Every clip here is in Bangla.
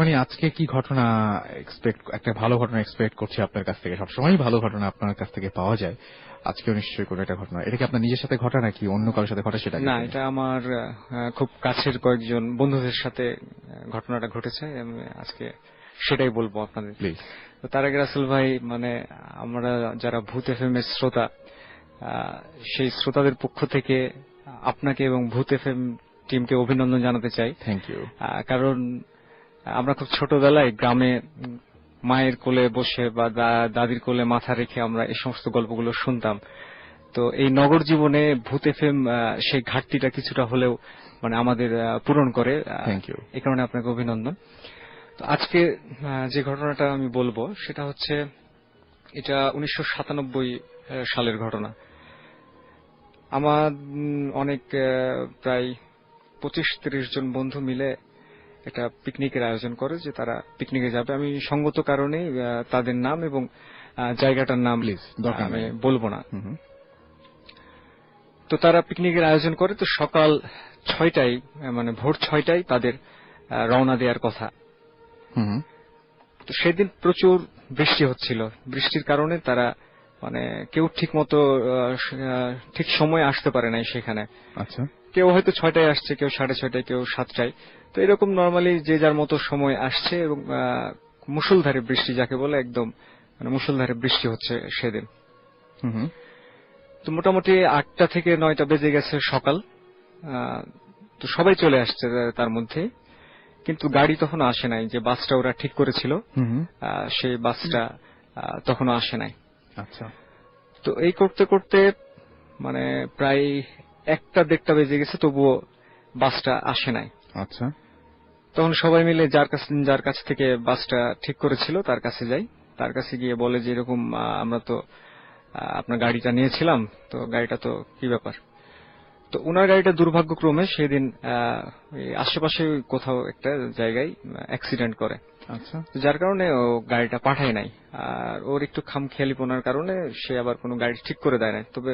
মানে আজকে কি ঘটনা একটা ভালো ঘটনা এক্সপেক্ট করছি আপনার কাছ থেকে? সবসময়ই ভালো ঘটনা আপনার কাছ থেকে পাওয়া যায়, আজকেও নিশ্চয়ই কোনো একটা ঘটনা। এটা কি আপনার নিজের সাথে ঘটা নাকি অন্য কারোর সাথে ঘটে? সেটা না, এটা আমার খুব কাছের কয়েকজন বন্ধুদের সাথে ঘটনাটা ঘটেছে। আমি আজকে সেটাই বলবো আপনাদের। প্লিজ। তো তার আগে রাসেল ভাই, মানে আমরা যারা ভূত এফএম এর শ্রোতা, সেই শ্রোতাদের পক্ষ থেকে আপনাকে এবং ভূত এফএম টিমকে অভিনন্দন জানাতে চাই। Thank you. কারণ আমরা খুব ছোটবেলায় গ্রামে মায়ের কোলে বসে বা দাদির কোলে মাথা রেখে আমরা এই সমস্ত গল্পগুলো শুনতাম। তো এই নগর জীবনে ভূত এফএম সেই ঘাটতিটা কিছুটা হলেও মানে আমাদের পূরণ করে। Thank you. এই কারণে আপনাকে অভিনন্দন। তো আজকে যে ঘটনাটা আমি বলবো সেটা হচ্ছে, এটা 1997 সালের ঘটনা। আমার অনেক প্রায় 25-30 জন বন্ধু মিলে একটা পিকনিকের আয়োজন করে যে তারা পিকনিকে যাবে। আমি সঙ্গত কারণে তাদের নাম এবং জায়গাটার নাম আমি বলবো না। তো তারা পিকনিকের আয়োজন করে। তো সকাল 6টায়, মানে ভোর 6টায় তাদের রওনা দেওয়ার কথা। তো সেদিন প্রচুর বৃষ্টি হচ্ছিল। বৃষ্টির কারণে তারা মানে কেউ ঠিক মতো ঠিক সময়ে আসতে পারে নাই সেখানে। আচ্ছা। কেউ হয়তো 6টায় আসছে, কেউ 6:30টায়, কেউ 7টায়। তো এরকম নর্মালি যে যার মতো সময় আসছে এবং মুষলধারে বৃষ্টি যাকে বলে, একদম মানে মুষলধারে বৃষ্টি হচ্ছে সেদিন। তো মোটামুটি 8টা থেকে 9টা বেজে গেছে সকাল। তো সবাই চলে আসছে তার মধ্যে, কিন্তু গাড়ি তখনও আসে নাই। যে বাসটা ওরা ঠিক করেছিল সেই বাসটা তখনও আসে নাই। আচ্ছা। তো এই করতে করতে মানে প্রায় 1টা-1:30 বেজে গেছে, তবুও বাসটা আসে নাই। আচ্ছা। তখন সবাই মিলে যার কাছ থেকে বাসটা ঠিক করেছিল তার কাছে যাই। তার কাছে গিয়ে বলে যে এরকম আমরা তো আপনার গাড়িটা নিয়েছিলাম, তো গাড়িটা তো কি ব্যাপার। তো উনার গাড়িটা দুর্ভাগ্যক্রমে সেদিন আশেপাশে কোথাও একটা জায়গায় অ্যাক্সিডেন্ট করে। আচ্ছা। যার কারণে ও গাড়িটা পাঠায় নাই। আর ওর একটু খামখেয়ালিপনার কারণে সে আবার কোনো গাড়ি ঠিক করে দেয় নাই। তবে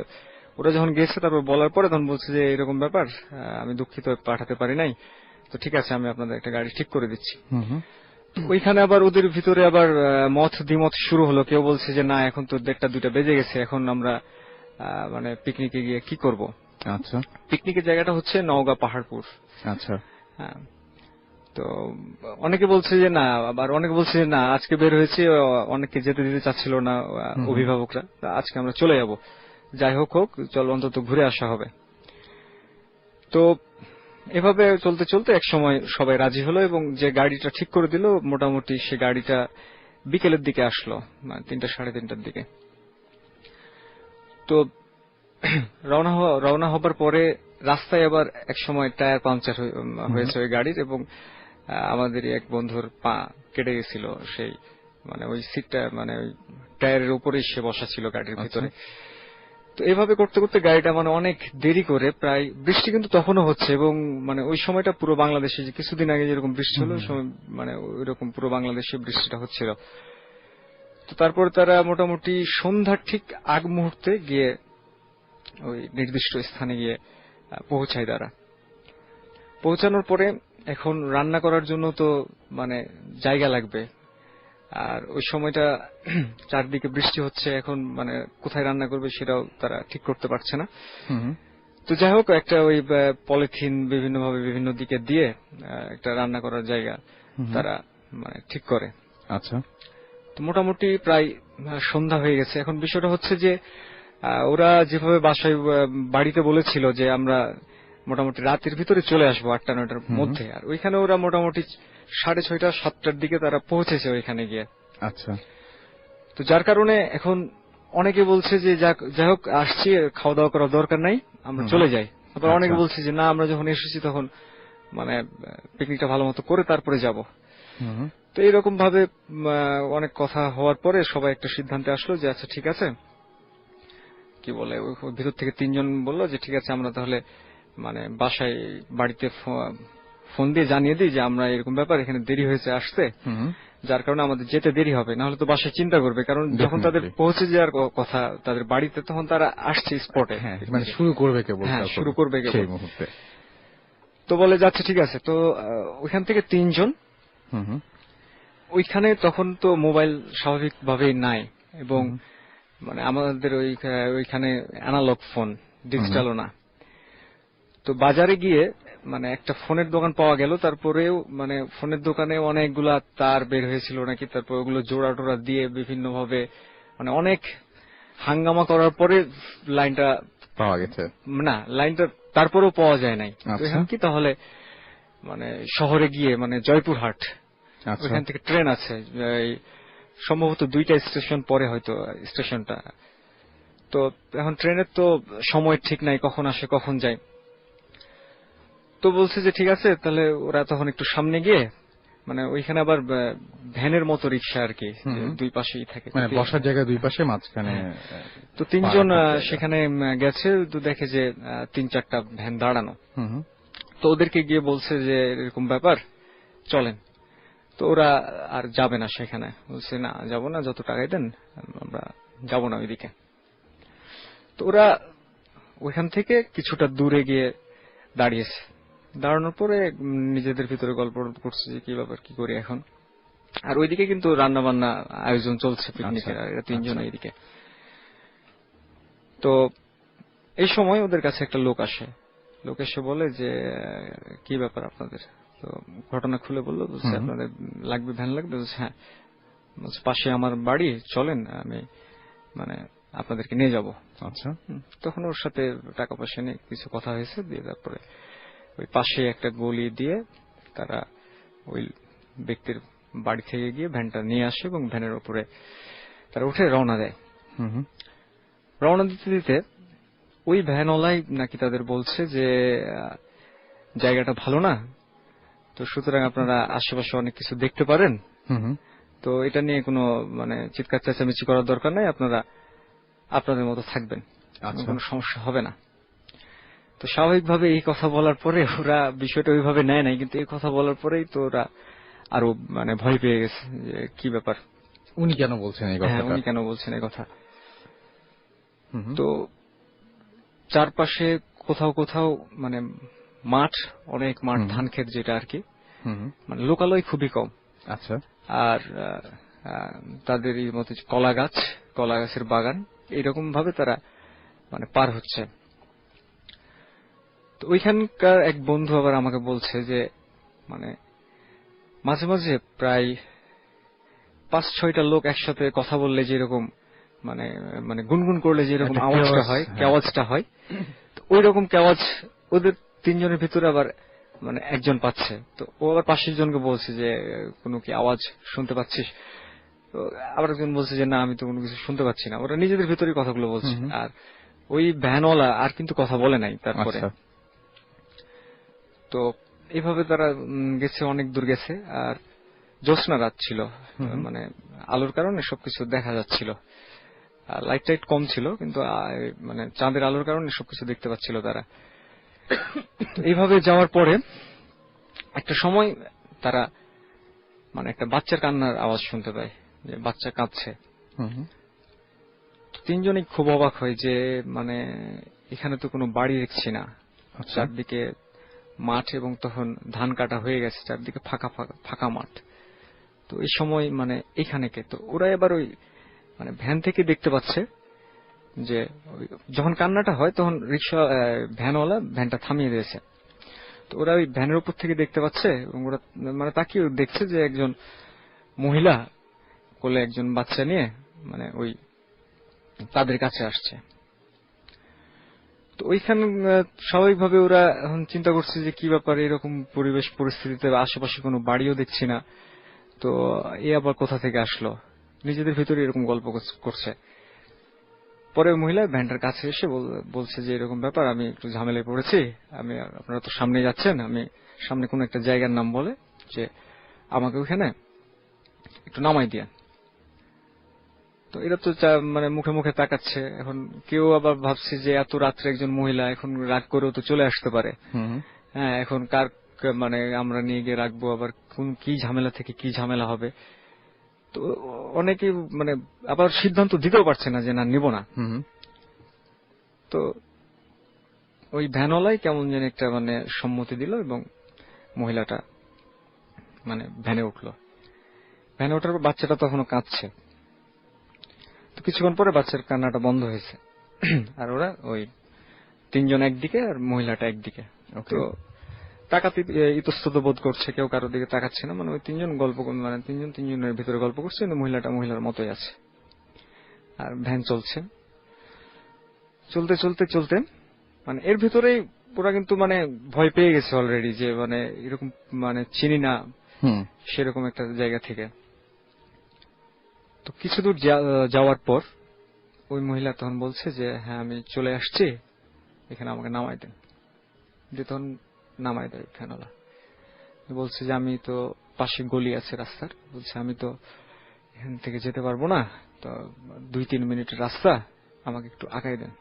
ওরা যখন গেছে তারপর বলার পরে তখন বলছে যে এরকম ব্যাপার, আমি দুঃখিত, পাঠাতে পারি নাই। তো ঠিক আছে, আমি আপনাদের একটা গাড়ি ঠিক করে দিচ্ছি। ওইখানে আবার ওদের ভিতরে আবার মত দ্বিমত শুরু হলো। কেউ বলছে যে না, এখন তো 1:30-2টা বেজে গেছে, এখন আমরা মানে পিকনিকে গিয়ে কি করব। আচ্ছা। পিকনিকের জায়গাটা হচ্ছে নওগাঁ পাহাড়পুর। আচ্ছা। হ্যাঁ। তো অনেকে বলছে যে না, আবার অনেকে বলছে যে না, আজকে বের হয়েছে, অনেককে যেতে দিতে চাচ্ছিল না অভিভাবকরা, আজকে আমরা চলে যাব। যাই হোক হোক, চল অন্তত ঘুরে আসা হবে। তো এভাবে চলতে চলতে এক সময় সবাই রাজি হলো এবং যে গাড়িটা ঠিক করে দিল, মোটামুটি সে গাড়িটা বিকেলের দিকে আসলো, মানে 3টা-3:30টার দিকে। তো রওনা হবার পরে রাস্তায় আবার এক সময় টায়ার পাংচার হয়েছে ওই গাড়ির, এবং আমাদেরই এক বন্ধুর পা কেটে গেছিল। সেই মানে ওই সিটটা, মানে ওই টায়ারের উপরেই সে বসা ছিল গাড়ির ভিতরে। তো এভাবে করতে করতে গাড়িটা মানে অনেক দেরি করে, প্রায় বৃষ্টি কিন্তু তখনও হচ্ছে, এবং মানে ওই সময়টা পুরো বাংলাদেশে যে কিছুদিন আগে যেরকম বৃষ্টি হলো, মানে ওই রকম পুরো বাংলাদেশে বৃষ্টিটা হচ্ছিল। তো তারপর তারা মোটামুটি সন্ধ্যার ঠিক আগ মুহূর্তে গিয়ে ওই নির্দিষ্ট স্থানে গিয়ে পৌঁছায়। তারা পৌঁছানোর পরে এখন রান্না করার জন্য তো মানে জায়গা লাগবে, আর ওই সময়টা চারদিকে বৃষ্টি হচ্ছে, এখন মানে কোথায় রান্না করবে সেটাও তারা ঠিক করতে পারছে না। তো যাই হোক, একটা ওই পলিথিন বিভিন্নভাবে বিভিন্ন দিকে দিয়ে একটা রান্না করার জায়গা তারা মানে ঠিক করে। আচ্ছা। তো মোটামুটি প্রায় সন্ধ্যা হয়ে গেছে। এখন বিষয়টা হচ্ছে যে ওরা যেভাবে বাড়িতে বলেছিল যে আমরা মোটামুটি রাতের ভিতরে চলে আসবো 8টা-9টার মধ্যে, আর ওইখানে ওরা মোটামুটি 6:30-7টার দিকে তারা পৌঁছেছে ওইখানে গিয়ে। আচ্ছা। তো যার কারণে এখন অনেকে বলছে যে যাই হোক, আসছি, খাওয়া দাওয়া করার দরকার নাই, আমরা চলে যাই। আবার অনেকে বলছে যে না, আমরা যখন এসেছি তখন মানে পিকনিকটা ভালো মতো করে তারপরে যাব। তো এইরকম ভাবে অনেক কথা হওয়ার পরে সবাই একটা সিদ্ধান্তে আসলো যে আচ্ছা ঠিক আছে, কি বলে ভিতর থেকে 3জন বললো যে ঠিক আছে, আমরা তাহলে মানে বাসায় বাড়িতে ফোন দিয়ে জানিয়ে দিই যে আমরা এরকম ব্যাপার, এখানে দেরি হয়েছে আসতে, যার কারণে আমাদের যেতে দেরি হবে, না হলে তো বাসায় চিন্তা করবে। কারণ যখন তাদের পৌঁছে যাওয়ার কথা তাদের বাড়িতে, তখন তারা আসছে স্পটে, মানে শুরু করবে কেবল সেই মুহূর্তে। তো বলে যাচ্ছে ঠিক আছে। তো ওইখান থেকে 3জন হুম হুম ওইখানে তখন তো মোবাইল স্বাভাবিকভাবেই নাই, এবং মানে আমাদের ওইখানে অ্যানালগ ফোন, ডিজিটালও না। তো বাজারে গিয়ে মানে একটা ফোনের দোকান পাওয়া গেল, তারপরেও মানে ফোনের দোকানে অনেকগুলা তার বের হয়েছিল নাকি, তারপর ওগুলো জোড়া টোড়া দিয়ে বিভিন্ন ভাবে মানে অনেক হাঙ্গামা করার পরে লাইনটা, পাওয়া গেছে। না লাইনটা তারপরেও পাওয়া যায় নাই। তো আচ্ছা। এখন কি তাহলে মানে শহরে গিয়ে মানে জয়পুরহাট, আচ্ছা। ওইখান থেকে ট্রেন আছে, এই সম্ভবত 2টা স্টেশন পরে হয়তো স্টেশনটা। তো এখন ট্রেনের তো সময় ঠিক নাই, কখন আসে কখন যায়। তো বলছে যে ঠিক আছে, তাহলে ওরা তখন একটু সামনে গিয়ে মানে ওইখানে আবার ভ্যানের মতো রিক্সা আর কি, যে দুই পাশেই থাকে, মানে বসার জায়গায় দুই পাশে, মাঝখানে তো 3জন পাড়া থাকতে সেখানে গেছে, তো দেখে যে 3-4টা ভ্যান দাঁড়ানো। হুম হুম তো ওদেরকে গিয়ে বলছে যে এরকম ব্যাপার, চলেন। তো ওরা আর যাবে না সেখানে, বলছে না যাবো না, যত টাকাই দেন আমরা যাবো না ওইদিকে। তো ওরা ওইখান থেকে কিছুটা দূরে গিয়ে দাঁড়িয়েছে। দাঁড়ানোর পরে নিজেদের ভিতরে গল্প করছে যে কি ব্যাপার, কি করি এখন। আর ওইদিকে কিন্তু রান্না বান্না আয়োজন চলছে পিকনিকের, আর এরা 3জন এইদিকে। তো এই সময় ওদের কাছে একটা লোক আসে, লোক এসে বলে যে কি ব্যাপার আপনাদের। তো ঘটনা খুলে বললো, বলছে আপনাদের লাগবে, ভ্যান লাগবে। বলছে হ্যাঁ। বলছে পাশে আমার বাড়ি, চলেন আমি মানে আপনাদেরকে নিয়ে যাব। আচ্ছা। তখন ওর সাথে টাকা পয়সা নিয়ে কিছু কথা হয়েছে, দিয়ে তারপরে ওই পাশে একটা গলি দিয়ে তারা ওই ব্যক্তির বাড়ি থেকে গিয়ে ভ্যানটা নিয়ে আসে, এবং ভ্যানের উপরে তারা উঠে রওনা দেয়। রওনা দিতে দিতে ওই ভ্যানওয়ালাই নাকি তাদের বলছে যে জায়গাটা ভালো না, তো সুতরাং আপনারা আশেপাশে অনেক কিছু দেখতে পারেন, তো এটা নিয়ে কোনো মানে চিৎকার চেঁচামেচি করার দরকার নাই, আপনারা আপনাদের মতো থাকবেন, কোনো সমস্যা হবে না। তো স্বাভাবিকভাবে এই কথা বলার পরে ওরা বিষয়টা ওইভাবে নেয় নাই, কিন্তু এই কথা বলার পরেই তো ওরা আরো মানে ভয় পেয়ে গেছে যে কি ব্যাপার, উনি কেন বলছেন এই কথা, উনি কেন বলছেন এই কথা। তো চারপাশে কোথাও কোথাও মানে মাঠ, অনেক মাঠ, ধান ক্ষেত যেটা আর কি, মানে লোকালয় খুবই কম। আচ্ছা। আর তাদের এই মতো কলা গাছের বাগান, এইরকম ভাবে তারা মানে পার হচ্ছে। তো ওইখানকার এক বন্ধু আবার আমাকে বলছে যে মানে মাঝে মাঝে প্রায় 5-6টা লোক একসাথে কথা বললে যেরকম মানে মানে গুনগুন করলে যেরকম আওয়াজটা হয়, কেওয়াজটা হয়, ওই রকম কেওয়াজ ওদের 3জনের ভিতরে আবার মানে একজন পাচ্ছে। তো ও আবার পাশের জনকে বলছে যে কোনো কি আওয়াজ শুনতে পাচ্ছিস? তো আবার একজন বলছে যে না, আমি তো কোনো কিছু শুনতে পাচ্ছি না। ওরা নিজেদের ভিতরেই কথাগুলো বলছে, আর ওই ভ্যানওয়ালা আর কিন্তু কথা বলে নাই তারপরে। তো এইভাবে তারা গেছে, অনেক দূর গেছে, আর জ্যোৎস্না রাত ছিল, মানে আলোর কারণে সবকিছু দেখা যাচ্ছিল, লাইট টাইট কম ছিল, কিন্তু মানে চাঁদের আলোর কারণে সবকিছু দেখতে পাচ্ছিল তারা। এইভাবে যাওয়ার পরে একটা সময় তারা মানে একটা বাচ্চার কান্নার আওয়াজ শুনতে পায়, যে বাচ্চা কাঁদছে। 3জনই খুব অবাক হয় যে মানে এখানে তো কোনো বাড়ি দেখছি না, চারদিকে মাঠ, এবং তখন ধান কাটা হয়ে গেছে, চারদিকে ফাঁকা ফাঁকা মাঠ। তো এই সময় মানে এখানে কে? তো ওরা এবার ওই মানে ভ্যান থেকে দেখতে পাচ্ছে যে যখন কান্নাটা হয় তখন রিক্সা ভ্যানওয়ালা ভ্যানটা থামিয়ে দিয়েছে। তো ওরা ওই ভ্যানের উপর থেকে দেখতে পাচ্ছে, এবং ওরা মানে তাকিয়ে দেখছে যে একজন মহিলা কোলে একজন বাচ্চা নিয়ে মানে ওই তাদের কাছে আসছে। তো ওইখানে স্বাভাবিকভাবে ওরা এখন চিন্তা করছে যে কি ব্যাপার, এরকম পরিবেশ পরিস্থিতিতে আশেপাশে কোনো বাড়িও দেখছি না, তো এ আবার কোথা থেকে আসলো, নিজেদের ভিতরে এরকম গল্প করছে। পরে মহিলা ভ্যানটার কাছে এসে বলছে যে এরকম ব্যাপার, আমি একটু ঝামেলায় পড়েছি, আমি আপনারা তো সামনে যাচ্ছেন, আমি সামনে কোন একটা জায়গার নাম বলে যে আমাকে ওইখানে একটু নামাই দিয়ে। তো এরা তো মানে মুখে মুখে তাকাচ্ছে। এখন কেউ আবার ভাবছে যে এত রাত্রে একজন মহিলা এখন রাগ করেও তো চলে আসতে পারে, হ্যাঁ, এখন কার মানে আমরা নিয়ে গিয়ে রাখবো, আবার কোন কি ঝামেলা থেকে কি ঝামেলা হবে। তো অনেকে মানে আবার সিদ্ধান্ত দিতেও পারছে না যে না, নিব না। তো ওই ভ্যানওয়ালাই কেমন যেন একটা মানে সম্মতি দিল, এবং মহিলাটা মানে ভ্যানে উঠলো। ভ্যানে ওঠার পর বাচ্চাটা তখনও কাঁদছে। তো কিছুক্ষণ পরে বাচ্চার কান্নাটা বন্ধ হয়েছে। আর ওরা ওই 3 জন একদিকে আর মহিলাটা একদিকে। ওকে। তো তাকাতে ইতস্তত বোধ করছে, কেউ কারোর দিকে তাকাচ্ছে না। মানে ওই 3 জন গল্প মানে 3 জনের ভিতরে গল্প করছে, কিন্তু মহিলাটা মহিলার মতোই আছে। আর ভ্যান চলছে, চলতে চলতে চলতে মানে এর ভিতরেই ওরা কিন্তু মানে ভয় পেয়ে গেছে অলরেডি, যে মানে এরকম মানে চিনি না হুম। সেরকম একটা জায়গা থেকে। তো কিছু দূর যাওয়ার পর ওই মহিলা তখন বলছে যে হ্যাঁ আমি চলে আসছি, এখানে আমাকে নামাই দেন। দিয়ে তখন নামাই দেয় ফ্যানওয়ালা। বলছে যে আমি তো পাশে গলি আছে রাস্তার, বলছে আমি তো এখান থেকে যেতে পারবো না, তো 2-3 মিনিটের রাস্তা, আমাকে একটু আগাই দেন।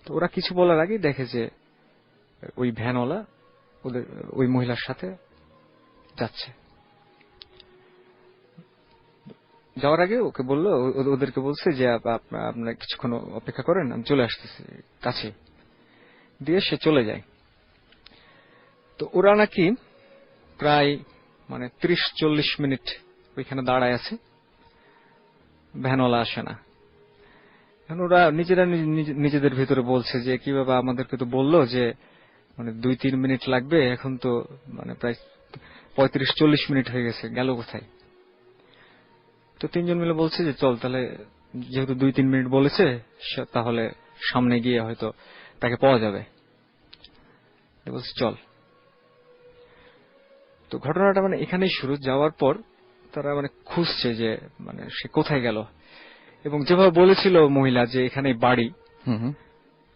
তো ওরা কিছু বলার আগেই দেখে যে ওই ভ্যানওয়ালা ওদের ওই মহিলার সাথে যাচ্ছে। যাওয়ার আগে ওকে বললো, ওদেরকে বলছে যে আপনারা কিছুক্ষণ অপেক্ষা করেন, আমি চলে আসতেছি কাছে। দিয়ে সে চলে যায়। তো ওরা নাকি প্রায় মানে 30-40 মিনিট ওইখানে দাঁড়ায় আছে, ভ্যানওয়ালা আসে না। এখন ওরা নিজেরা নিজেদের ভিতরে বলছে যে কিভাবে আমাদেরকে তো বললো যে মানে 2-3 মিনিট লাগবে, এখন তো মানে প্রায় 35-40 মিনিট হয়ে গেছে, গেল কোথায়? তো 3 জন মিলে বলছে যে চল তাহলে, যেহেতু 2-3 মিনিট বলেছে, তাহলে সামনে গিয়ে হয়তো তাকে পাওয়া যাবে। বলছে চল। তো ঘটনাটা মানে এখানেই শুরু। যাওয়ার পর তারা মানে খুঁজছে যে মানে সে কোথায় গেল, এবং যেভাবে বলেছিল মহিলা যে এখানে বাড়ি,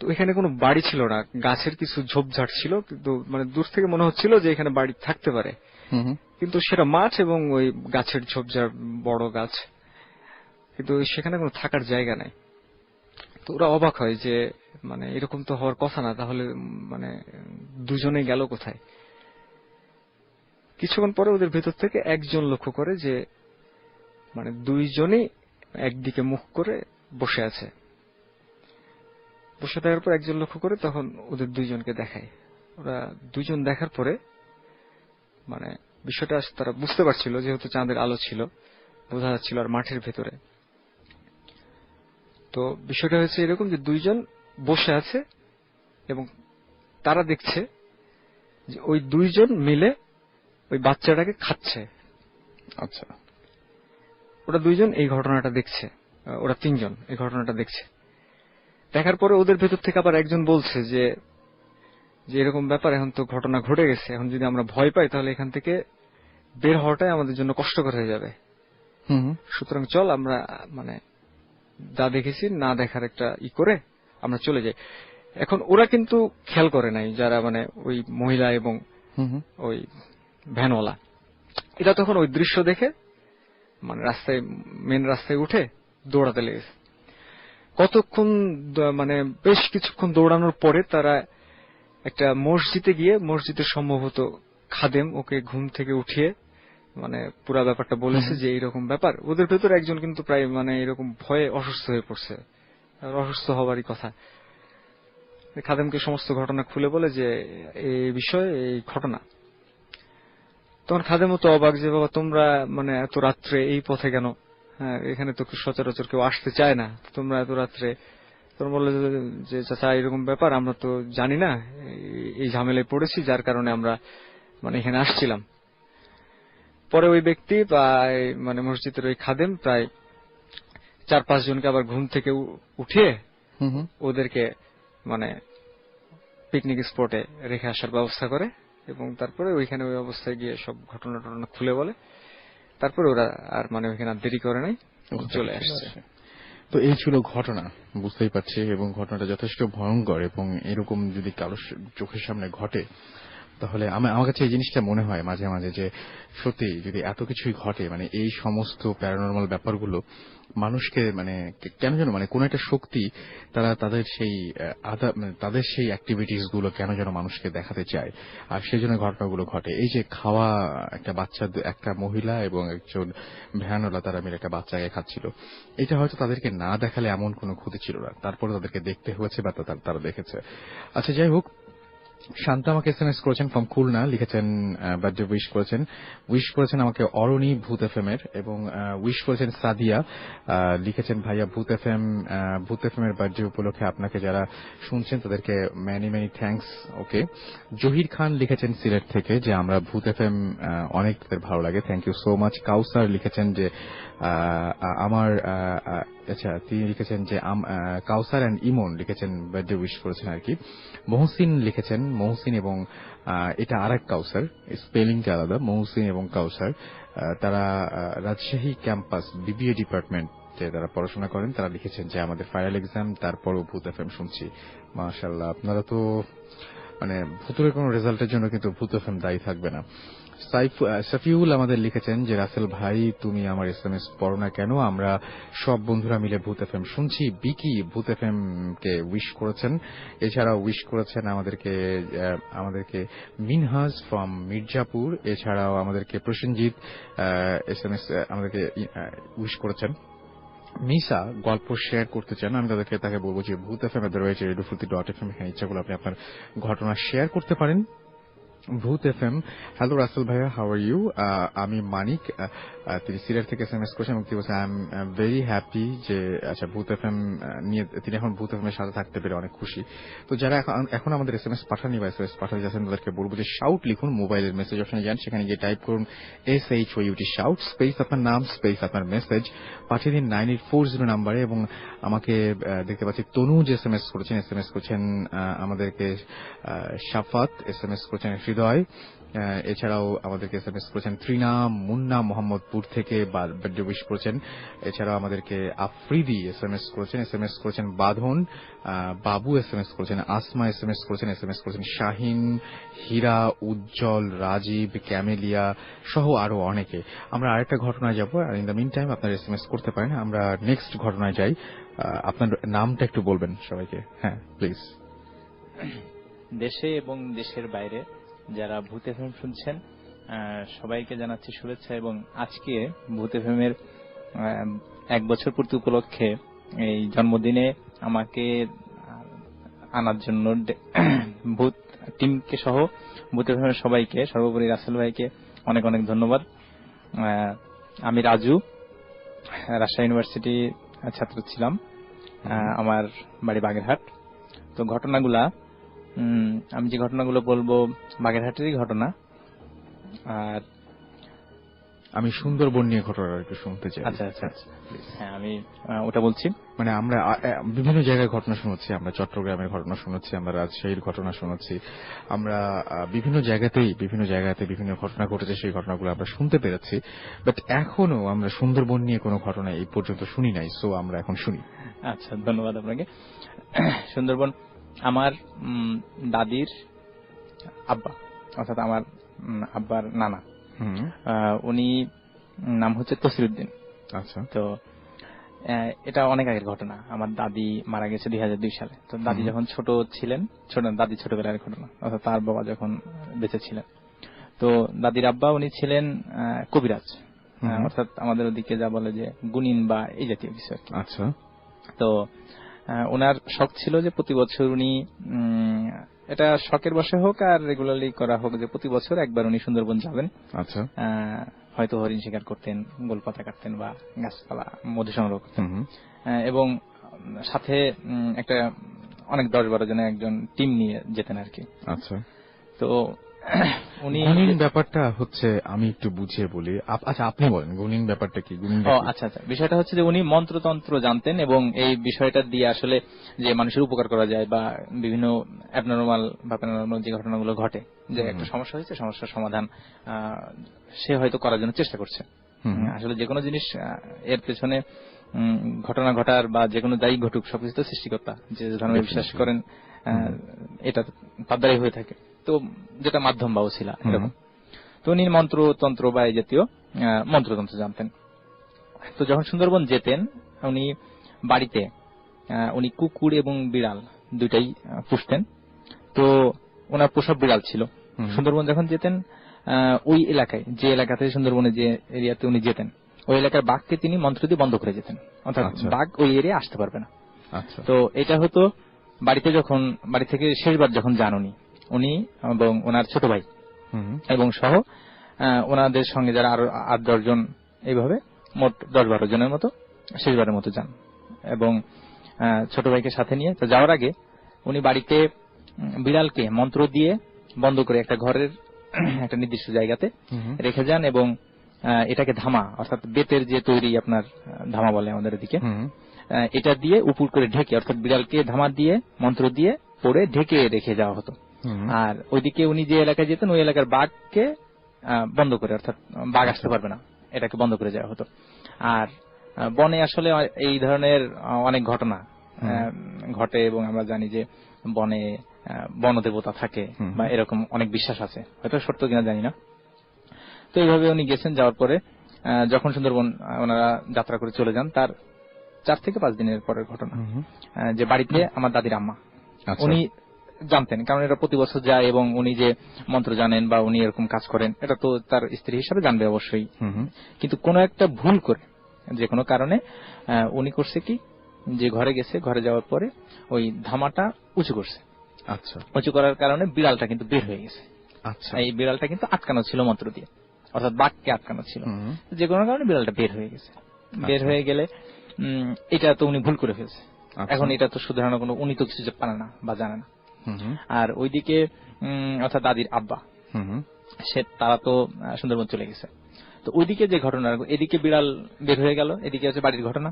তো এখানে কোনো বাড়ি ছিল না, গাছের কিছু ঝোপঝাড় ছিল, কিন্তু মানে দূর থেকে মনে হচ্ছিল যে এখানে বাড়ি থাকতে পারে, কিন্তু সেটা মাঠ এবং ওই গাছের ঝোপঝাড়, বড় গাছ, কিন্তু সেখানে কোনো থাকার জায়গা নাই। তো ওরা অবাক হয় যে মানে এরকম তো হওয়ার কথা না, তাহলে মানে দুজনে গেল কোথায়? কিছুক্ষণ পরে ওদের ভেতর থেকে একজন লক্ষ্য করে যে মানে 2 জনই একদিকে মুখ করে বসে আছে। বসে থাকার পর একজন লক্ষ্য করে তখন ওদের 2 জনকে দেখায়। ওরা 2 জন দেখার পরে মানে বিষয়টা তারা বুঝতে পারছিল, যেহেতু চাঁদের আলো ছিল, বোঝা যাচ্ছিল, আর মাঠের ভেতরে। তো বিষয়টা হচ্ছে এরকম যে 2 জন বসে আছে এবং তারা দেখছে যে ওই 2 জন মিলে ওই বাচ্চাটাকে খাচ্ছে। আচ্ছা। ওরা 2 জন এই ঘটনাটা দেখছে, ওরা 3 জন এই ঘটনাটা দেখছে। দেখার পরে ওদের ভেতর থেকে আবার একজন বলছে যে এরকম ব্যাপার, এখন তো ঘটনা ঘটে গেছে, এখন যদি আমরা ভয় পাই তাহলে এখান থেকে বের হওয়াটাই আমাদের জন্য কষ্টকর হয়ে যাবে। সুতরাং চল আমরা মানে যা দেখেছি না দেখার একটা করে আমরা চলে যাই। এখন ওরা কিন্তু খেয়াল করে নাই, যারা মানে ওই মহিলা এবং ওই ভ্যানওয়ালা, এটা তখন ওই দৃশ্য দেখে মানে রাস্তায়, মেন রাস্তায় উঠে দৌড়াতে লেগেছে। কতক্ষণ মানে বেশ কিছুক্ষণ দৌড়ানোর পরে তারা একটা মসজিদে গিয়ে, মসজিদের সম্ভবত খাদেম ওকে ঘুম থেকে উঠিয়ে মানে পুরা ব্যাপারটা বলেছে যে এইরকম ব্যাপার। ওদের ভেতরে একজন কিন্তু প্রায় মানে এরকম ভয়ে অসুস্থ হয়ে পড়ছে, আর অসুস্থ হবারই কথা। খাদেমকে সমস্ত ঘটনা খুলে বলে যে এই বিষয়ে এই ঘটনা। তখন খাদেমও তো অবাক যে বাবা তোমরা মানে এত রাত্রে এই পথে কেন? হ্যাঁ, এখানে তো সচরাচর কেউ আসতে চায় না, তোমরা এত রাত্রে। তোমরা বললে যে চাচা এরকম ব্যাপার, আমরা তো জানি না, এই ঝামেলায় পড়েছি, যার কারণে আমরা মানে এখানে আসছিলাম। পরে ওই ব্যক্তি বা মানে মসজিদের ওই খাদেম প্রায় 4-5 জনকে আবার ঘুম থেকে উঠিয়ে ওদেরকে মানে পিকনিক স্পটে রেখে আসার ব্যবস্থা করে, এবং তারপরে ওইখানে ওই অবস্থায় গিয়ে সব ঘটনা খুলে বলে। তারপরে ওরা আর মানে ওইখানে দেরি করে নাই, চলে আসছে। তো এই ছিল ঘটনা, বুঝতেই পারছি, এবং ঘটনাটা যথেষ্ট ভয়ঙ্কর, এবং এরকম যদি কারো চোখের সামনে ঘটে তাহলে আমার কাছে এই জিনিসটা মনে হয় মাঝে মাঝে যে সত্যি যদি এত কিছুই ঘটে, মানে এই সমস্ত প্যারানরমাল ব্যাপারগুলো মানুষকে মানে কেন যেন মানে কোন একটা শক্তি তারা তাদের সেই অ্যাক্টিভিটিস গুলো কেন যেন মানুষকে দেখাতে চায়, আর সেই জন্য ঘটনাগুলো ঘটে। এই যে খাওয়া, একটা বাচ্চা, একটা মহিলা এবং একজন ভ্যানওয়ালা তারা মিলে একটা বাচ্চাকে খাচ্ছিল, এটা হয়তো তাদেরকে না দেখালে এমন কোনো ক্ষতি ছিল না, তারপরে তাদেরকে দেখতে হয়েছে বা তারা দেখেছে। আচ্ছা, যাই হোক, শান্ত আমাকে এসএমএস করেছেন ফ্রম খুলনা, লিখেছেন বার্থডে উইশ করেছেন আমাকে অরণি ভূত এফএম এর, এবং উইশ করেছেন সাদিয়া, লিখেছেন ভাইয়া ভূত এফএম এর বার্থডে উপলক্ষে আপনাকে যারা শুনছেন তাদেরকে ম্যানি ম্যানি থ্যাঙ্কস। ওকে, জহির খান লিখেছেন সিলেট থেকে যে আমরা ভূত এফএম অনেক তাদের ভালো লাগে, থ্যাংক ইউ সো মাচ। কাউসার লিখেছেন যে আমার আচ্ছা, তিনি লিখেছেন যে কাউসার অ্যান্ড ইমন লিখেছেন বার্থডে উইশ করেছেন আর কি। মহসিন লিখেছেন, মহসিন এবং এটা আরেক কাউসার, স্পেলিংটা আলাদা, মহসিন এবং কাউসার তারা রাজশাহী ক্যাম্পাস বিবিএ ডিপার্টমেন্টে তারা পড়াশোনা করেন। তারা লিখেছেন যে আমাদের ফাইনাল এক্সাম তারপরও ভূত এফএম শুনছি। মাশাআল্লাহ, আপনারা তো মানে ভূতের কোনো রেজাল্টের জন্য কিন্তু ভূত এফএম দায়ী থাকবে না। সাফিউল আমাদের লিখেছেন যে রাসেল ভাই তুমি আমার এসএমএস পড়ো না কেন, আমরা সব বন্ধুরা মিলে ভূত এফএম শুনছি। বিকি ভূত এফএম কে উইশ করেছেন, এছাড়াও উইশ করেছেন আমাদেরকে মিনহাজ ফ্রম মির্জাপুর, এছাড়াও আমাদেরকে প্রসেনজিৎ এসএমএস আমাদেরকে উইশ করেছেন। মিসা গল্প শেয়ার করতে চান, আমি তাকে বলবো যে ভূত এফএম এর রয়েছে রেডিওফুলতি.fm, এখানে ইচ্ছা করলে আপনি আপনার ঘটনা শেয়ার করতে পারেন। ভূত এফএম, হ্যালো রাসেল ভাইয়া, হাউ আর ইউ? আমি মানিক, তিনি সিলেট থেকে এসএমএস করেছেন এবং তিনি বলছেন আই এম ভেরি হ্যাপি যে আচ্ছা ভূত এফএম নিয়ে তিনি এখন ভূত এফএম এর সাথে থাকতে পেরে অনেক খুশি। তো যারা এখন আমাদের এসএমএস পাঠাননি বা এসএমএস পাঠাতে যাচ্ছেন তাদেরকে বলবো যে শাউট লিখুন, মোবাইলের মেসেজ অপশনে যান, সেখানে গিয়ে টাইপ করুন SHOUT শাউট, স্পেস আপনার নাম, স্পেস আপনার মেসেজ, পাঠিয়ে দিন 9840 নাম্বারে। এবং আমাকে দেখতে পাচ্ছি তনুজ এসএমএস করেছেন আমাদেরকে, শাফাত এসএমএস করেছেন, হৃদয়, এছাড়াও আমাদেরকে এসএমএস করেছেন ত্রিনা, মুন্না মোহাম্মদপুর থেকে বার্থডে উইশ করেছেন, এছাড়াও আমাদেরকে আফ্রিদি এসএমএস করেছেন বাঁধন, বাবু এসএমএস করেছেন, আসমা এসএমএস করেছেন শাহিন, হীরা, উজ্জ্বল, রাজীব, ক্যামেলিয়া সহ আরো অনেকে। আমরা আরেকটা ঘটনায় যাব, আর ইন দ্য মিন টাইম আপনারা এসএমএস করতে পারেন। আমরা নেক্সট ঘটনায় যাই। আপনার নামটা একটু বলবেন সবাইকে, হ্যাঁ প্লিজ। দেশে এবং দেশের বাইরে যারা ভূত এফএম শুনছেন সবাইকে জানাচ্ছি শুভেচ্ছা, এবং আজকে ভূত এফএম এর 1 বছর পূর্তি উপলক্ষে এই জন্মদিনে আমাকে আনার জন্য ভূত টিমকে সহ ভূত এফএম এর সবাইকে, সর্বোপরি রাসেল ভাইকে অনেক অনেক ধন্যবাদ। আমি রাজু, রাজশাহী ইউনিভার্সিটি ছাত্র ছিলাম, আমার বাড়ি বাগেরহাট। তো ঘটনাগুলা আমি যে ঘটনাগুলো বলবো বাগেরহাটেরই ঘটনা। আর আমি সুন্দরবন নিয়ে ঘটনা একটু শুনতে চাই। আচ্ছা, হ্যাঁ আমি ওটা বলছি। মানে আমরা বিভিন্ন জায়গায় ঘটনা শুনেছি, আমরা চট্টগ্রামের ঘটনা শুনেছি, আমরা রাজশাহীর ঘটনা শুনেছি, আমরা বিভিন্ন জায়গাতে বিভিন্ন ঘটনা ঘটেছে, সেই ঘটনাগুলো আমরা শুনতে পেরেছি, বাট এখনো আমরা সুন্দরবন নিয়ে কোনো ঘটনা এই পর্যন্ত শুনি নাই, সো আমরা এখন শুনি। আচ্ছা, ধন্যবাদ আপনাকে। সুন্দরবন আমার দাদির আব্বা, অর্থাৎ আমার আব্বার নানা, উনি নাম হচ্ছে তসিরউদ্দিন। আচ্ছা, তো এটা অনেক আগের ঘটনা। আমার দাদি মারা গেছে 2002 সালে। তো দাদি যখন ছোট ছিলেন, দাদি ছোটবেলার ঘটনা, অর্থাৎ তার বাবা যখন বেঁচে ছিলেন। তো দাদির আব্বা উনি ছিলেন কবিরাজ, অর্থাৎ আমাদের ওদিকে যা বলে যে গুনিন বা এই জাতীয় কিছু আর কি। আচ্ছা, তো ওনার শখ ছিল যে প্রতি বছর উনি, এটা শখের বশে হোক আর রেগুলারলি করা হোক, যে প্রতি বছর একবার উনি সুন্দরবন যাবেন। আচ্ছা, হয়তো হরিণ শিকার করতেন, গোলপাতা কাটতেন বা গাছপালা মধু সংগ্রহ করতেন, এবং সাথে একটা অনেক 10-12 জনের একজন টিম নিয়ে যেতেন আর কি। আচ্ছা, তো উনি গুনিন ব্যাপারটা হচ্ছে আমি একটু বুঝিয়ে বলি। আচ্ছা, আপনি বলেন গুনিন ব্যাপারটা কি? আচ্ছা, বিষয়টা হচ্ছে যে উনি মন্ত্রতন্ত্র জানতেন, এবং এই বিষয়টা দিয়ে আসলে যে মানুষের উপকার করা যায় বা বিভিন্ন অ্যাবনর্মাল বা প্যারানর্মাল যে ঘটনাগুলো ঘটে, যে একটা সমস্যা হয়েছে, সমস্যার সমাধান সে হয়তো করার জন্য চেষ্টা করছে। আসলে যে কোনো জিনিস এর পেছনে ঘটনা ঘটার বা যে কোনো দায়ী ঘটুক, সবকিছু তো সৃষ্টিকর্তা, যে ধর্মে বিশ্বাস করেন এটা তার দ্বারাই হয়ে থাকে। তো যেটা মাধ্যম বা ওসিলা এরকম। তো উনি মন্ত্রতন্ত্র বা এই জাতীয় মন্ত্রতন্ত্র জানতেন। তো যখন সুন্দরবন যেতেন, উনি বাড়িতে উনি কুকুর এবং বিড়াল দুইটাই পুষতেন। তো ওনার পোষা বিড়াল ছিল। সুন্দরবন যখন যেতেন, ওই এলাকায়, যে এলাকাতে সুন্দরবনে যে এরিয়াতে উনি যেতেন, ওই এলাকার বাঘকে তিনি মন্ত্র দিয়ে বন্ধ করে যেতেন, অর্থাৎ বাঘ ওই এরিয়া আসতে পারবে না। তো এটা হতো বাড়ি থেকে শেষবার যখন যান উনি, উনি এবং ওনার ছোট ভাই এবং সহ ওনাদের সঙ্গে যারা আরো 8-10 জন, এইভাবে মোট 10-12 জনের মতো শেষবারের মতো যান এবং ছোট ভাইকে সাথে নিয়ে। তো যাওয়ার আগে উনি বাড়িতে বিড়ালকে মন্ত্র দিয়ে বন্ধ করে একটা ঘরের একটা নির্দিষ্ট জায়গাতে রেখে যান এবং এটাকে ধামা, অর্থাৎ বেতের যে তৈরি আপনার ধামা বলে আমাদের এদিকে, এটা দিয়ে উপর করে ঢেকে, অর্থাৎ বিড়ালকে ধামা দিয়ে মন্ত্র দিয়ে পড়ে ঢেকে রেখে যাওয়া হতো। আর ওইদিকে উনি যে এলাকায় যেতেন ওই এলাকার বাঘকে বন্ধ করে, অর্থাৎ বাঘ আসতে পারবে না, এটাকে বন্ধ করে যাওয়া হতো। আর বনে আসলে এই ধরনের অনেক ঘটনা ঘটে এবং আমরা জানি যে বনে বনদেবতা থাকে বা এরকম অনেক বিশ্বাস আছে, হয়তো সত্য কিনা জানি না। তো এইভাবে উনি গেছেন, যাওয়ার পরে যখন সুন্দরবন ওনারা যাত্রা করে চলে যান, তার 4 থেকে 5 দিনের পরের ঘটনা যে বাড়িতে আমার দাদির আম্মা, উনি জানতেন, কারণ এটা প্রতি বছর যায় এবং উনি যে মন্ত্র জানেন বা উনি এরকম কাজ করেন এটা তো তার স্ত্রী হিসাবে জানবে অবশ্যই। কিন্তু কোন একটা ভুল করে, যে কোনো কারণে উনি করছে কি, যে ঘরে গেছে, ঘরে যাওয়ার পরে ওই ধামাটা উঁচু করছে। আচ্ছা, উঁচু করার কারণে বিড়ালটা কিন্তু বের হয়ে গেছে। আচ্ছা, এই বিড়ালটা কিন্তু আটকানো ছিল মন্ত্র দিয়ে, অর্থাৎ বাঘকে আটকানো ছিল, যে কোনো কারণে বিড়ালটা বের হয়ে গেছে। বের হয়ে গেলে এটা তো উনি ভুল করে ফেলছে। এখন এটা তো শুধরানোর কোনো, উনি তো কিছু পারে না বা জানে না। আর ওইদিকে অর্থাৎ দাদির আব্বা, তারা তো সুন্দরবন চলে গেছে। তো ওইদিকে যে ঘটনা, এদিকে বিড়াল বের হয়ে গেল, এদিকে হচ্ছে বাড়ির ঘটনা।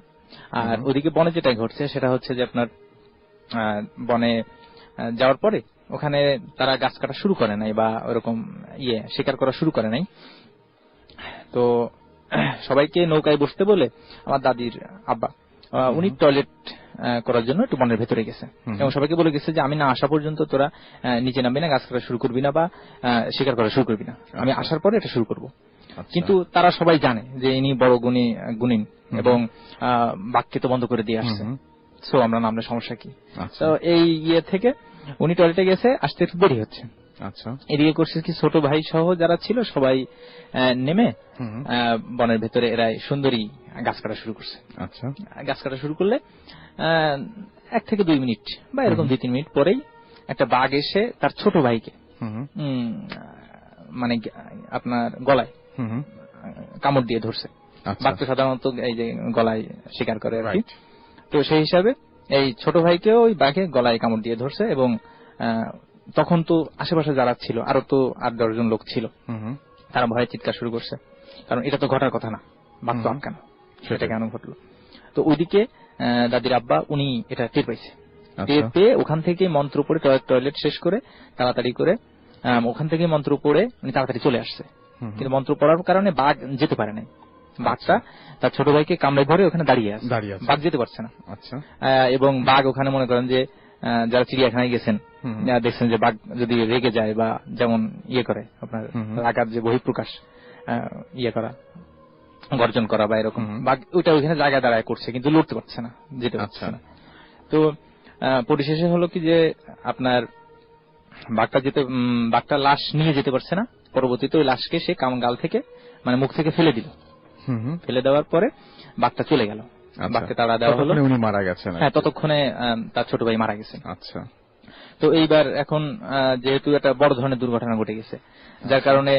আর ওইদিকে বনে যেটা ঘটছে সেটা হচ্ছে যে আপনার বনে যাওয়ার পরে ওখানে তারা গাছ কাটা শুরু করে নাই বা ওরকম শিকার করা শুরু করে নাই। তো সবাইকে নৌকায় বসতে বলে আমার দাদির আব্বা উনি টয়লেট করার জন্য একটু বনের ভেতরে গেছে এবং সবাইকে বলে গেছে যে আমি না আসা পর্যন্ত তোরা নিচে নামবি না, গাছ কাটা শুরু করবি না বা শিকার করা শুরু করবি না, আমি আসার পরে এটা শুরু করব। কিন্তু তারা সবাই জানে যে ইনি বড় গুণিন এবং বাঘকে তো বন্ধ করে দিয়ে আসছে, সো আমরা নামলে সমস্যা কি। তো এই থেকে উনি টয়লেটে গেছে, আসতে একটু দেরি হচ্ছে। আচ্ছা, এদিকে করছে কি, ছোট ভাই সহ যারা ছিল সবাই নেমে বনের ভেতরে এরা সুন্দরী গাছ কাটা শুরু করছে। আচ্ছা, গাছ কাটা শুরু করলে 1 থেকে 2 মিনিট বা এরকম 2-3 মিনিট পরেই একটা বাঘ এসে তার ছোট ভাইকে মানে আপনার গলায় কামড় দিয়ে ধরছে। বাঘ তো সাধারণত এই যে গলায় শিকার করে আর কি, তো সেই হিসাবে এই ছোট ভাইকে ওই বাঘে গলায় কামড় দিয়ে ধরছে এবং তখন তো আশেপাশে যারা ছিল আরো তো 8-10 জন লোক ছিল, তারা ভয়ে চিৎকার শুরু করছে, কারণ এটা তো ঘটার কথা না, বাঘ তো আটকানো, সেটা কেন ঘটলো। তো ওইদিকে দাদির আব্বা উনি এটা টের পাইছে, টের পেয়ে ওখান থেকে মন্ত্র পড়ে টয়লেট শেষ করে তাড়াতাড়ি করে ওখান থেকে মন্ত্র পড়ে উনি তাড়াতাড়ি চলে আসছে। কিন্তু মন্ত্র পড়ার কারণে বাঘ যেতে পারে নাই, বাঘটা তার ছোট ভাইকে কামড়ে ধরে ওখানে দাঁড়িয়ে আছে, বাঘ যেতে পারছে না। এবং বাঘ ওখানে মনে করেন যে যারা চিড়িয়াখানায় গেছেন দেখছেন যে বাঘ যদি রেগে যায় বা যেমন করে আপনার রাগার যে বহিঃপ্রকাশ করা, গর্জন করা বা এরকম, বাঘ ওইটা ওইখানে জায়গা দাঁড়ায় করছে কিন্তু লড়তে পারছে না, যেতে পারছে না। তো পরিশেষে হলো কি যে আপনার বাঘটা লাশ নিয়ে যেতে পারছে না, পরবর্তীতে ওই লাশকে সে গাল থেকে মানে মুখ থেকে ফেলে দিল। ফেলে দেওয়ার পরে বাঘটা চলে গেল, বাঘকে তাড়া দেওয়া হলো, উনি মারা গেছেন। হ্যাঁ, ততক্ষণে তার ছোট ভাই মারা গেছে। আচ্ছা, তো এইবার এখন যেহেতু একটা বড় ধরনের দুর্ঘটনা ঘটে গেছে, যার কারণে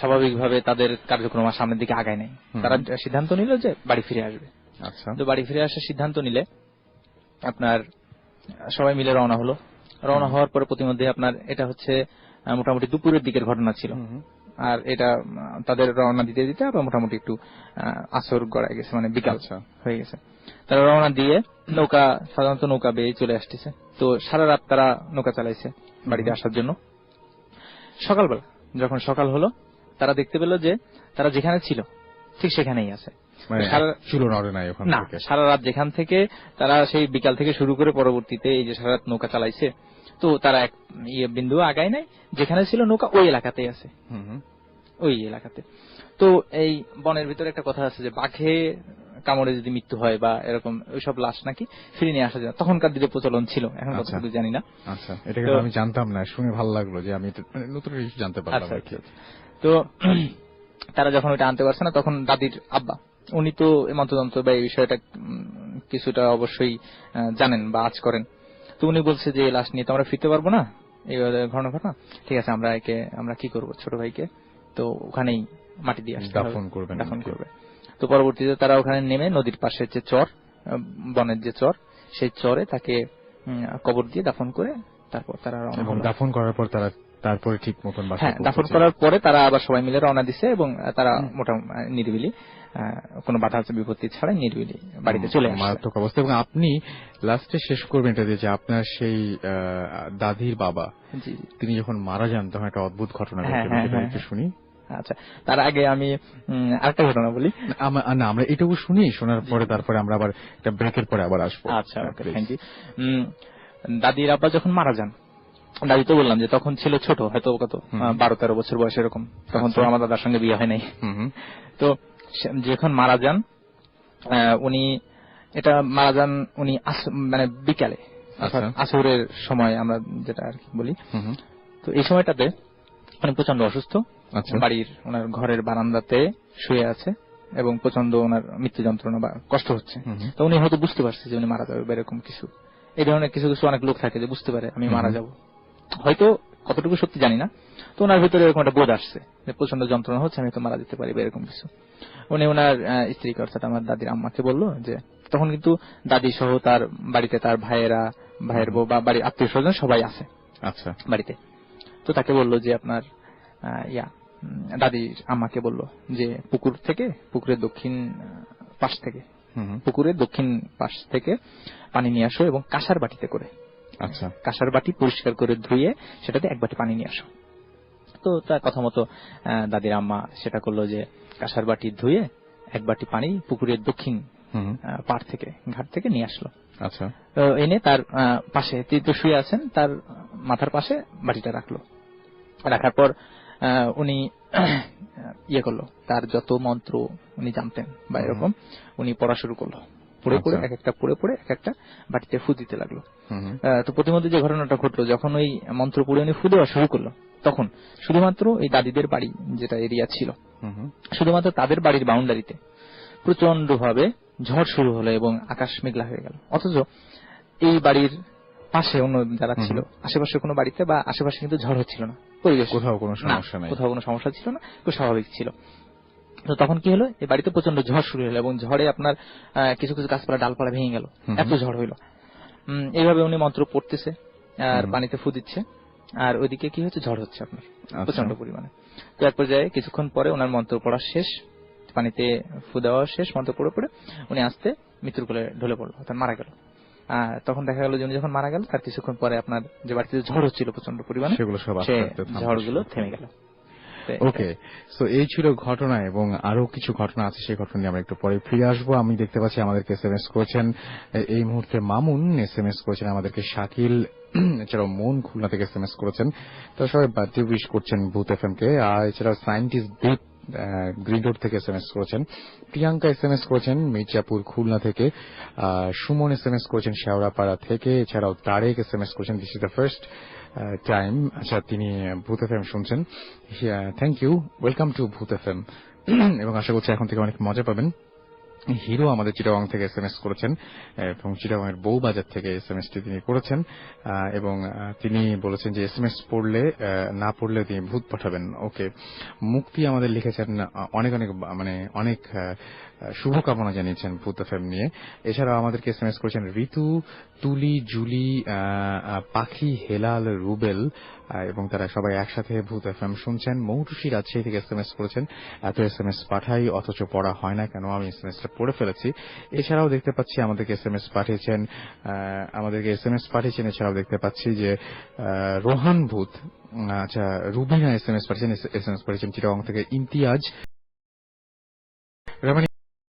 স্বাভাবিকভাবে তাদের কার্যক্রম সামনের দিকে আগায় নাই। তারা সিদ্ধান্ত নিল যে বাড়ি ফিরে আসবে। আচ্ছা, তো বাড়ি ফিরে আসার সিদ্ধান্ত নিলে আপনার সবাই মিলে রওনা হলো। রওনা হওয়ার পরে প্রতিমধ্যে আপনার এটা হচ্ছে মোটামুটি দুপুরের দিকের ঘটনা ছিল, আর এটা তাদের রওনা দিতে দিতে আবার মোটামুটি একটু আসর গড়ায় গেছে, মানে বিকাল হয়ে গেছে। তারা রওনা দিয়ে নৌকা, সাধারণত নৌকা বেয়ে চলে আসতেছে। তো সারা রাত তারা নৌকা চালাইছে বাড়িতে আসার জন্য। সকালবেলা যখন সকাল হলো তারা দেখতে পেল যে তারা যেখানে ছিল ঠিক সেখানেই আছে, না সারা রাত যেখান থেকে তারা সেই বিকাল থেকে শুরু করে পরবর্তীতে এই যে সারা রাত নৌকা চালাইছে, তো তারা এক বিন্দু আগায় নাই, যেখানে ছিল নৌকা ওই এলাকাতেই আছে, ওই এলাকাতে। তো এই বনের ভিতরে একটা কথা আছে যে বাঘে কামড়ে যদি মৃত্যু হয় বা এরকম ওইসব লাশ নাকি ফিরে নিয়ে আসা যায়, তখনকার দিকে প্রচলন ছিল, এখন কতটুকু জানি না। আচ্ছা, এটা আমি জানতাম না, শুনে ভালো লাগলো যে আমি নতুন কিছু জানতে পারলাম। তো তারা যখন ওইটা আনতে পারছে না, তখন দাদির আব্বা উনি তো মন্ত্রতন্ত্র বা এই বিষয়টা কিছুটা অবশ্যই জানেন বা আজ করেন। তো উনি বলছে যে লাশ নিয়ে তো আমরা ফিরতে পারবো না, এই ঘটনা, ঠিক আছে আমরা কি করব, ছোট ভাইকে তো ওখানেই মাটি দিয়ে আসতে হবে, দাফন করবে। তো পরবর্তীতে তারা ওখানে নেমে নদীর পাশে যে চর, বনের যে চর, সেই চরে তাকে কবর দিয়ে দাফন করে তারপর তারা রওনা হলো। দাফন করার পর তারা তারপরে ঠিক মতন বাসা, হ্যাঁ, দাফন করার পরে তারা আবার সবাই মিলে রওনা দিছে এবং তারা মোটামুটি নিরিবিলি, কোনো বাধা বিপত্তি ছাড়াই নিরিবিলি বাড়িতে চলে আসে। মারাত্মক অবস্থা। এবং আপনি লাস্টে শেষ করবেন এটা দিয়ে যে আপনার সেই দাদির বাবা তিনি যখন মারা যান তখন একটা অদ্ভুত ঘটনা ঘটে, শুনি। আচ্ছা, তার আগে আমি আরেকটা ঘটনা বলি। না, আমরা এটুকু শুনি, শোনার পরে তারপরে আমরা আবার একটা ব্রেকের পরে আবার আসবো। আচ্ছা, থ্যাংক ইউ। দাদির আব্বা যখন মারা যান, দাদি তো বললাম যে তখন ছিল ছোট, হয়তো কত 12-13 বছর বয়স এরকম, তখন তো আমার দাদার সঙ্গে বিয়ে হয় নাই। তো যখন মারা যান উনি মানে বিকালে, আসরের সময় আমরা যেটা আর কি বলি। তো এই সময়টাতে উনি প্রচন্ড অসুস্থ, বাড়ির ওনার ঘরের বারান্দাতে শুয়ে আছে এবং প্রচন্ড ওনার মৃত্যু যন্ত্রণা বা কষ্ট হচ্ছে। তো উনি হয়তো বুঝতে পারছে যে উনি মারা যাবে বা এরকম কিছু। এই ধরনের কিছু অনেক লোক থাকে যে বুঝতে পারে আমি মারা যাব, হয়তো কতটুকু সত্যি জানি না। তো ওনার ভিতরে এরকম একটা বোধ আসছে যে প্রচন্ড যন্ত্রণা হচ্ছে, আমি তো মারা যেতে পারি বা এরকম কিছু। উনি ওনার স্ত্রীকে অর্থাৎ আমার দাদির আম্মাকে বললো যে, তখন কিন্তু দাদি সহ তার বাড়িতে তার ভাইয়ের বউ বা বাড়ির আত্মীয় স্বজন সবাই আছে বাড়িতে। তো তাকে বললো যে আপনার দাদির আম্মাকে বললো যে পুকুরের দক্ষিণ পাশ থেকে পানি নিয়ে আসো এবং কাঁসার বাটিতে করে, কাঁসার বাটি পরিষ্কার করে ধুয়ে সেটাতে এক বাটি পানি নিয়ে আসো। তো তার কথা মতো দাদির আম্মা সেটা করলো যে কাঁসার বাটি ধুয়ে এক বাটি পানি পুকুরের দক্ষিণ পাড় থেকে, ঘাট থেকে নিয়ে আসলো। তো এনে তার পাশে, তিনি তো শুয়ে আছেন, তার মাথার পাশে বাটিটা রাখার পর উনি করলো, তার যত মন্ত্র উনি জানতেন বা এরকম উনি পড়া শুরু করলো। এক একটা বাটিতে ফু দিতে লাগলো। তো প্রতিমধ্যে যে ঘটনাটা ঘটলো, যখন ওই মন্ত্র পড়ে উনি ফু দেওয়া শুরু করলো, তখন শুধুমাত্র এই দাদিদের বাড়ি যেটা এরিয়া ছিল, শুধুমাত্র তাদের বাড়ির বাউন্ডারিতে প্রচন্ড ভাবে ঝড় শুরু হলো এবং আকাশ মেঘলা হয়ে গেল। অথচ এই বাড়ির পাশে অন্য যারা ছিল, আশেপাশে কোনো বাড়িতে বা আশেপাশে কিন্তু ঝড় হচ্ছিল না, পরিবেশ কোথাও কোনো সমস্যা ছিল না, খুব স্বাভাবিক ছিল। তো তখন কি হলো, এই বাড়িতে প্রচন্ড ঝড় শুরু হলো এবং ঝড়ে আপনার কিছু কিছু গাছপালা ডালপালা ভেঙে গেল, এত ঝড় হইলো। এইভাবে উনি মন্ত্র পড়তেছে আর পানিতে ফু দিচ্ছে, আর ওইদিকে কি হচ্ছে, ঝড় হচ্ছে আপনার প্রচন্ড পরিমাণে। তো এক পর্যায়ে কিছুক্ষণ পরে ওনার মন্ত্র পড়া শেষ, পানিতে ফু দেওয়া শেষ, মন্ত্র পড়ে উনি আস্তে মৃত্যুর কোলে ঢলে পড়লো, অর্থাৎ মারা গেল। তখন দেখা গেল যে উনি যখন মারা গেল তার কিছুক্ষণ পরে আপনার যে বাড়িতে ঝড় হচ্ছিল প্রচন্ড পরিমাণে, ঝড়গুলো থেমে গেল। ওকে, সো এই ছিল ঘটনা এবং আরো কিছু ঘটনা আছে, সেই ঘটনা নিয়ে আমরা একটু পরে ফিরে আসবো। আমি দেখতে পাচ্ছি আমাদেরকে SMS করেছেন এই মুহূর্তে মামুন, SMS করেছেন আমাদেরকে শাকিল, এছাড়াও মন খুলনা থেকে SMS করেছেন। তো সবাই বার্থডে উইশ করছেন ভূত FM কে। আর এছাড়াও সায়েন্টিস্ট দীপ গ্রিন রোড থেকে SMS করেছেন, প্রিয়াঙ্কা SMS করেছেন মির্জাপুর খুলনা থেকে, সুমন SMS করেছেন শেওড়াপাড়া থেকে, এছাড়াও তারেক SMS করেছেন this is the first time, আচ্ছা তিনি ভূত FM শুনছেন। থ্যাংক ইউ, ওয়েলকাম টু ভূত FM এবং আশা করছি এখন থেকে অনেক মজা পাবেন। হিরো আমাদের চিটাগাং থেকে SMS করেছেন এবং চিটাগাংয়ের বউবাজার থেকে SMS-টি তিনি করেছেন এবং তিনি বলেছেন যে SMS না পড়লে তিনি ভূত পাঠাবেন। ওকে, মুক্তি আমাদের লিখেছেন অনেক শুভকামনা জানিয়েছেন ভূত FM নিয়ে। এছাড়াও আমাদেরকে SMS করেছেন ঋতু, তুলি, জুলি, পাখি, হেলাল, রুবেল এবং তারা সবাই একসাথে ভূত FM শুনছেন। মৌটুসি রাজশাহী থেকে SMS করেছেন, এত SMS পাঠাই অথচ পড়া হয় না কেন, আমি SMS-টা পড়ে ফেলেছি। এছাড়াও দেখতে পাচ্ছি আমাদেরকে SMS পাঠিয়েছেন এছাড়াও দেখতে পাচ্ছি যে রোহান ভূত, আচ্ছা রুবিনা SMS পাঠিয়েছেন চিটাগাং থেকে ইমতিয়াজ।